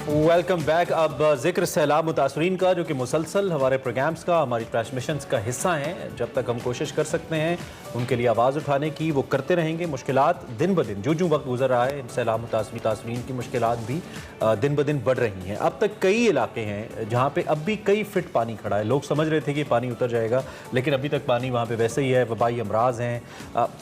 Welcome back. अब जिक्र सैलाब मुतासरीन का, जो कि मुसलसल हमारे प्रोग्राम्स का, हमारी ट्रांसमिशंस का हिस्सा हैं। जब तक हम कोशिश कर सकते हैं उनके लिए आवाज़ उठाने की, वो करते रहेंगे। मुश्किलात दिन ब दिन जो वक्त गुजर रहा है, सैलाब मुतासरीन की मुश्किलात भी दिन ब दिन बढ़ रही हैं। अब तक कई इलाके हैं जहाँ पे अब भी कई फिट पानी खड़ा है। लोग समझ रहे थे कि पानी उतर जाएगा, लेकिन अभी तक पानी वहाँ पर वैसे ही है। वबाई अमराज हैं,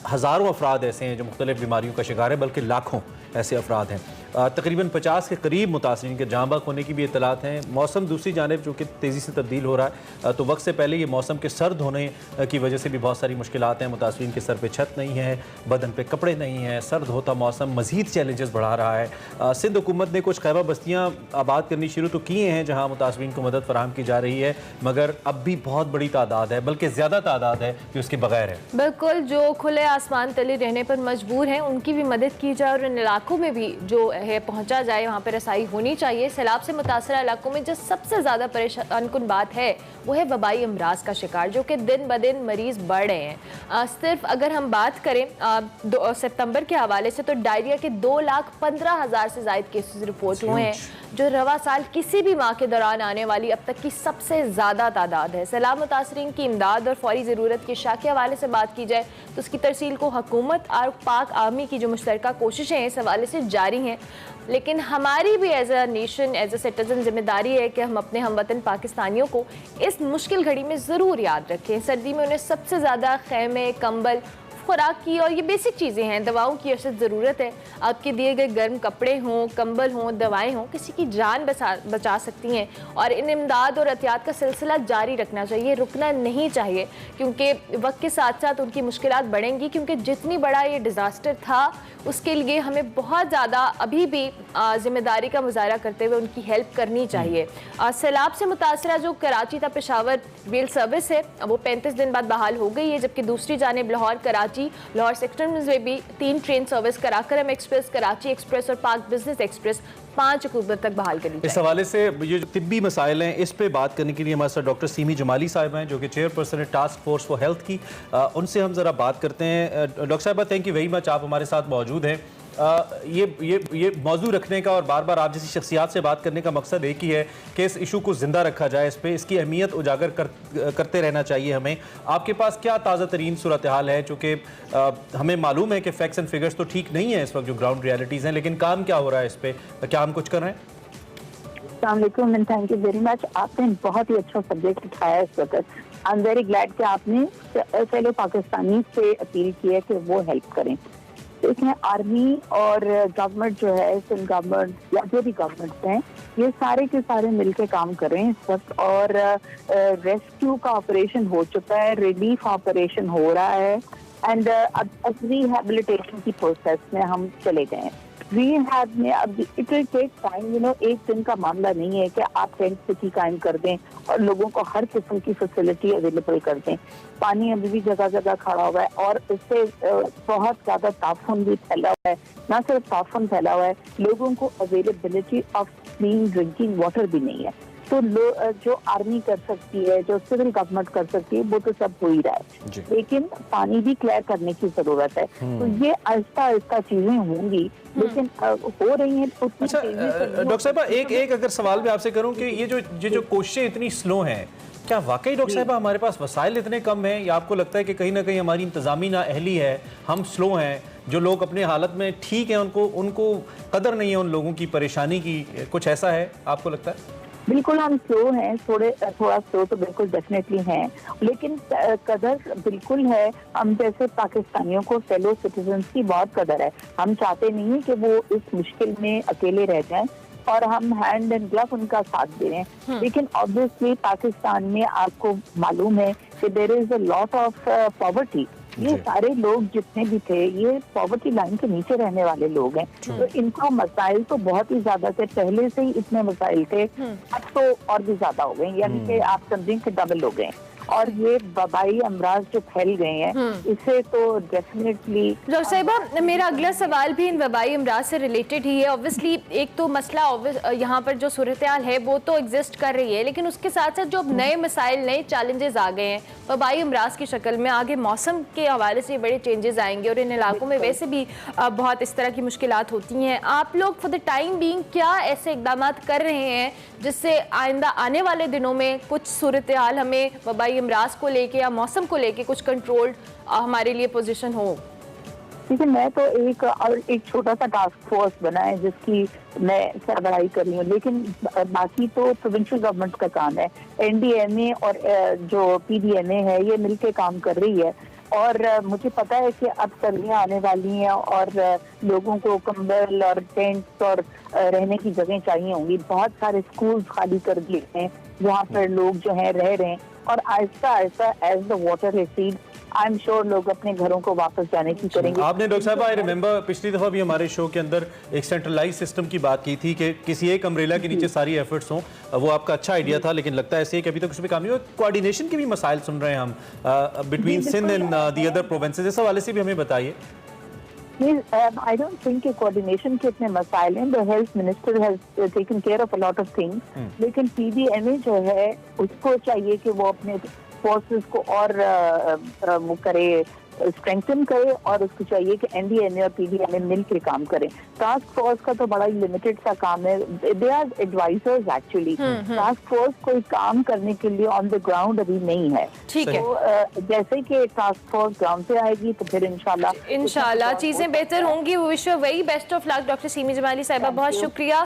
हज़ारों अफराद ऐसे हैं जो मुख्तलिफ बीमारियों का शिकार है, बल्कि लाखों ऐसे अफराद हैं। तकरीबन 50 के करीब मुतासरीन के जाँ बहक होने की भी इतलात हैं। मौसम दूसरी जानिब जो कि तेज़ी से तब्दील हो रहा है, तो वक्त से पहले ये मौसम के सर्द होने की वजह से भी बहुत सारी मुश्किलात हैं। मुतासरीन के सर पे छत नहीं है, बदन पे कपड़े नहीं हैं। सर्द होता मौसम मज़ीद चैलेंजेस बढ़ा रहा है। सिंध हुकूमत ने कुछ खैबा बस्तियाँ आबाद करनी शुरू तो किए हैं जहाँ मुतासरीन को मदद फराहम की जा रही है, मगर अब भी बहुत बड़ी तादाद है, बल्कि ज़्यादा तादाद है कि उसके बगैर है। बिल्कुल, जो खुले आसमान तले रहने पर मजबूर हैं उनकी भी मदद की जाए और इन इलाकों में भी जो है पहुंचा जाए, वहाँ पर रसाई होनी चाहिए। सैलाब से मुतासरा इलाकों में जो सबसे ज़्यादा परेशान कुन बात है वो है वबाई अमराज का शिकार, जो कि दिन ब दिन मरीज़ बढ़ रहे हैं। सिर्फ अगर हम बात करें सितंबर के हवाले से, तो डायरिया के 2,15,000 से ज़ायद केसेस रिपोर्ट हुए हैं, जो रवा साल किसी भी माह के दौरान आने वाली अब तक की सबसे ज़्यादा तादाद है। सैलाब मुतासरीन की इमदाद और फौरी ज़रूरत के शा के हवाले से बात की जाए तो उसकी तरसील को हुकूमत और पाक आर्मी की जो मुश्तरका कोशिशें हैं इस हवाले से जारी हैं, लेकिन हमारी भी as a nation, as a citizen जिम्मेदारी है कि हम अपने हमवतन पाकिस्तानियों को इस मुश्किल घड़ी में ज़रूर याद रखें। सर्दी में उन्हें सबसे ज़्यादा खैमे, कंबल, खुराक की और ये बेसिक चीज़ें हैं, दवाओं की अशद ज़रूरत है। आपके दिए गए गर्म कपड़े हों, कंबल हों, दवाएं हों, किसी की जान बचा सकती हैं। और इन इमदाद और एहतियात का सिलसिला जारी रखना चाहिए, रुकना नहीं चाहिए, क्योंकि वक्त के साथ साथ उनकी मुश्किलात बढ़ेंगी। क्योंकि जितनी बड़ा ये डिज़ास्टर था उसके लिए हमें बहुत ज़्यादा अभी भी ज़िम्मेदारी का मुजाहरा करते हुए उनकी हेल्प करनी चाहिए। सैलाब से मुतासरा जो कराची था पेशावर रेल सर्विस है, वो 35 दिन बाद बहाल हो गई है, जबकि दूसरी जानिब लाहौर कराची, लाहौर सेक्टर में भी 3 train service Karakoram express, Karachi express और पाक बिजनेस एक्सप्रेस 5 अक्टूबर तक बहाल करी। इस हवाले से ये जो तिब्बी मसाइल हैं, इस पे बात करने के लिए हमारे साथ डॉक्टर सीमी जमाली साहिबा हैं, जो कि चेयरपर्सन है टास्क फोर्स फॉर हेल्थ की। उनसे हम ज़रा बात करते हैं। डॉक्टर साहिबा, थैंक यू वेरी मच, आप हमारे साथ मौजूद हैं। ये मौजू रखने का और बार बार आप जैसी शख्सियात से बात करने का मकसद एक ही है कि इस इशू को ज़िंदा रखा जाए, इस पे इसकी अहमियत उजागर करते रहना चाहिए हमें। आपके पास क्या ताज़ा तरीन सूरत हाल है? चूँकि हमें मालूम है कि फैक्ट्स एंड फिगर्स तो ठीक नहीं है इस वक्त, जो ग्राउंड रियलिटीज़ हैं, लेकिन काम क्या हो रहा है इस पर? क्या हम कुछ कर रहे हैं? अस्सलाम वालेकुम and thank you very much. आपने बहुत ही अच्छा सब्जेक्ट उठाया इस वक्त। आई एम वेरी ग्लैड कि आपने फेलो पाकिस्तानी से अपील की है कि वो हेल्प करें। इसमें आर्मी और गवर्नमेंट जो है, सिंध गवर्नमेंट या जो भी गवर्नमेंट हैं, ये सारे के सारे मिलकर काम कर रहे हैं इस वक्त। और रेस्क्यू का ऑपरेशन हो चुका है, रिलीफ ऑपरेशन हो रहा है, एंड अब रिहेबिलिटेशन की प्रोसेस में हम चले गए हैं। रिहैब में अब इट विल टेक टाइम, एक दिन का मामला नहीं है कि आप टेंट सिटी कायम कर दें और लोगों को हर किस्म की फैसिलिटी अवेलेबल कर दें। पानी अभी भी जगह जगह खड़ा हुआ है और इससे बहुत ज्यादा ताफुन भी फैला हुआ है। ना सिर्फ ताफुन फैला हुआ है, लोगों को availability of clean drinking water भी नहीं है। तो जो आर्मी कर सकती है, जो सिविल गवर्नमेंट कर सकती है, वो तो सब हो ही रहा है, लेकिन पानी भी क्लियर करने की जरूरत है। तो ये आहिस्ता आहिस्ता चीजें होंगी, लेकिन हो रही हैं। अच्छा डॉक्टर साहबा, एक अगर सवाल भी आपसे करूं कि ये जो कोशिशें इतनी स्लो हैं, क्या वाकई डॉक्टर साहबा हमारे पास वसाइल इतने कम हैं, या आपको लगता है कि कहीं ना कहीं हमारी इंतजामी नाअहली है, हम स्लो हैं, जो लोग अपने हालत में ठीक हैं उनको कदर नहीं है उन लोगों की परेशानी की? कुछ ऐसा है आपको लगता है? बिल्कुल हम स्लो हैं, थोड़ा स्लो तो बिल्कुल डेफिनेटली हैं, लेकिन कदर बिल्कुल है। हम जैसे पाकिस्तानियों को फेलो सिटीजन्स की बहुत कदर है। हम चाहते नहीं है कि वो इस मुश्किल में अकेले रह जाएं और हम हैंड एंड ग्लव उनका साथ दे रहे हैं। लेकिन ऑब्वियसली पाकिस्तान में आपको मालूम है कि there is a lot of poverty. ये सारे लोग जितने भी थे, ये पॉवर्टी लाइन के नीचे रहने वाले लोग हैं। तो इनको मसाइल तो बहुत ही ज्यादा थे, पहले से ही इतने मसाइल थे, अब तो और भी ज्यादा हो गए, यानी कि आप समझें कि डबल हो गए। और ये वबाई अमराज जो फैल गए हैं इससे तो डेफिनेटली। डॉक्टर साहिबा, मेरा अगला सवाल भी इन वबाई अमराज से रिलेटेड ही है। ऑब्वियसली एक तो मसला यहाँ पर जो सूरत हाल है वो तो एग्जिस्ट कर रही है, लेकिन उसके साथ साथ जो अब नए मसाइल, नए चैलेंजेस आ गए हैं वबाई अमराज की शक्ल में, आगे मौसम के हवाले से बड़े चेंजेस आएंगे और इन इलाकों में वैसे भी बहुत इस तरह की मुश्किलात होती हैं। आप लोग फॉर द टाइम बीइंग क्या ऐसे इकदाम कर रहे हैं जिससे आइंदा आने वाले दिनों में कुछ सूरत हाल हमें वबाई अमराज को लेके या मौसम को लेके कुछ कंट्रोल्ड हमारे लिए पोजीशन हो? देखिए, मैं तो एक छोटा सा टास्क फोर्स बना है जिसकी मैं सरबराही कर रही हूँ, लेकिन बाकी तो प्रोविंशियल गवर्नमेंट का काम है। एनडीएमए और जो पीडीएमए है ये मिलके काम कर रही है और मुझे पता है कि अब सर्दियाँ आने वाली हैं और लोगों को कंबल और टेंट्स और रहने की जगह चाहिए होंगी। बहुत सारे स्कूल्स खाली कर दिए हैं जहाँ पर लोग जो हैं रह रहे हैं और आहिस्ता आहिस्ता as the water recede I am sure लोग अपने घरों को वापस जाने की करेंगे। आपने डॉक्टर साहब, आई रिमेंबर पिछली दफा भी हमारे शो के अंदर एक सेंट्रलाइज सिस्टम की बात की थी कि किसी एक अम्ब्रेला के नीचे सारी एफर्ट्स हों। वो आपका अच्छा आइडिया था, लेकिन लगता है ऐसे कि अभी तक उस पर काम नहीं हुआ। कोऑर्डिनेशन के भी मसाइल सुन रहे हैं हम between Sindh and the other provinces, इस हवाले से भी हमें बताइए। I don't think कोऑर्डिनेशन के इतने मसाइल हैं। The health minister has taken care of a lot of things, लेकिन पीडीएमए जो है उसको चाहिए कि वो अपने फोर्सेस को और वो करे, स्ट्रेंथन करे और उसको चाहिए कि एनडीएमए और पीडीएमए मिलकर काम करें। टास्क फोर्स का तो बड़ा ही लिमिटेड सा काम है। They are advisers actually. Task force कोई काम करने के लिए ऑन द ग्राउंड अभी नहीं है। ठीक है, तो जैसे कि टास्क फोर्स ग्राउंड पे आएगी तो फिर इंशाल्लाह चीजें बेहतर होंगी। Wish you very best of luck doctor semi Jamali साहिबा, बहुत शुक्रिया।